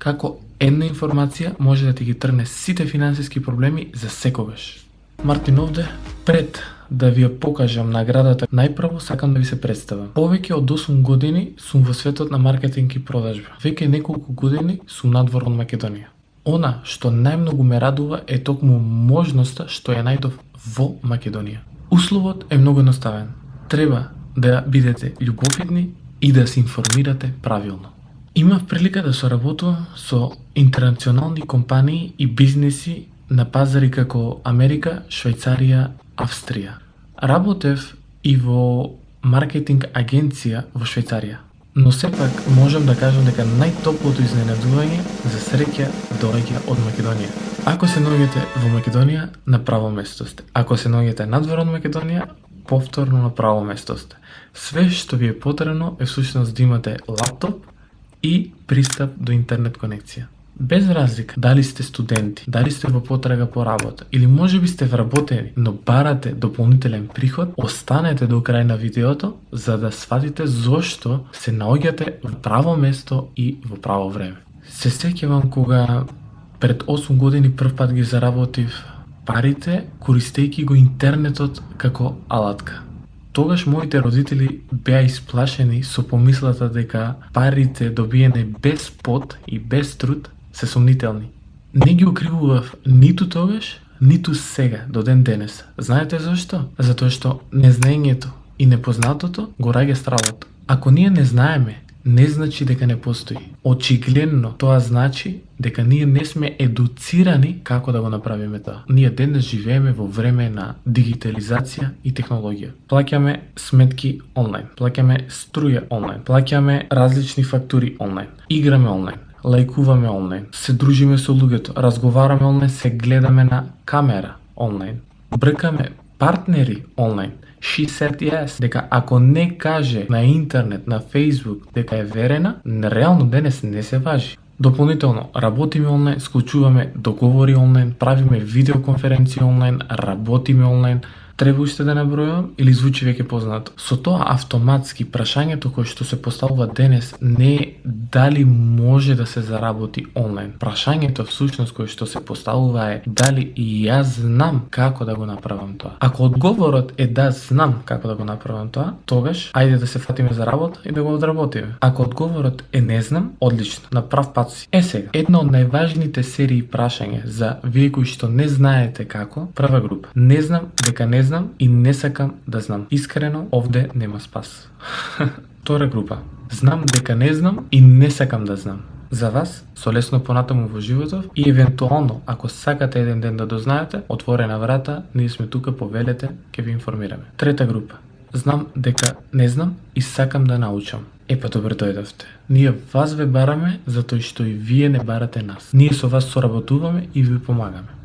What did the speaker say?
Како една информација може да ти ги тргне сите финансиски проблеми за секогаш. Мартин овде, пред да ви ја покажам наградата, најпрво сакам да ви се представам. Повеќе од 8 години сум во светот на маркетинг и продажба. Веќе неколку години сум надвор од Македонија. Она што најмногу ме радува е токму можноста што ја најдов во Македонија. Условот е многу едноставен. Треба да бидете љубовитни и да се информирате правилно. Имав прилика да соработувам со интернационални компании и бизнеси на пазари како Америка, Швајцарија, Австрија. Работев и во маркетинг агенција во Швајцарија. Но сепак можам да кажам дека најтоплото изненадување за среќа доаѓа од Македонија. Ако се наоѓате во Македонија, на право место сте. Ако се наоѓате надвор од Македонија, повторно на право место сте. Све што ви е потребно е всушност да имате лаптоп и пристап до интернет конекција. Без разлика дали сте студенти, дали сте во потрага по работа или можеби сте вработени, но барате дополнителен приход, останете до крај на видеото за да сватите зошто се наоѓате во право место и во право време. Се сеќавам кога пред 8 години прв пат ги заработив парите користејќи го интернетот како алатка. Тогаш моите родители беа исплашени со помислата дека парите добиени без пот и без труд се сомнителни. Не ги укривував ниту тогаш, ниту сега до ден денес. Знаете зашто? Затоа што незнаењето и непознатото го раѓа стравот. Ако ние не знаеме, не значи дека не постои. Очигледно тоа значи дека ние не сме едуцирани како да го направиме тоа. Ние денес живееме во време на дигитализација и технологија. Плаќаме сметки онлайн, плаќаме струја онлайн, плаќаме различни фактури онлайн, играме онлайн, лајкуваме онлайн, се дружиме со луѓето, разговараме онлайн, се гледаме на камера онлайн, бркаме партнери онлайн. She said yes. Дека ако не каже на интернет, на Facebook дека е верена, реално денес не се важи. Дополнително, работиме онлайн, склучуваме договори онлайн, правиме видеоконференции онлайн, работиме онлайн. Треба уште да набројувам или звучи веќе познато? Со тоа автоматски прашањето кое што се поставува денес не е дали може да се заработи онлайн. Прашањето всушност кое што се поставува е дали и јас знам како да го направам тоа. Ако одговорот е да знам како да го направам тоа, тогаш ајде да се фатиме за работа и да го одработиме. Ако одговорот е не знам, одлично, на прав пат си. Сега, една од најважните серии прашања за вие кои што не знаете како, прва група. Не знам дека не знам и не сакам да знам. Искрено, овде нема спас. Втора група. Знам дека не знам и не сакам да знам. За вас, со лесно понатаму во животов и евентуално, ако сакате еден ден да дознаете, отворена врата, ние сме тука, повелете, ќе ви информираме. Трета група. Знам дека не знам и сакам да научам. Епа добро дојдовте. Ние вас ве бараме затоа што и вие не барате нас. Ние со вас соработуваме и ви помагаме.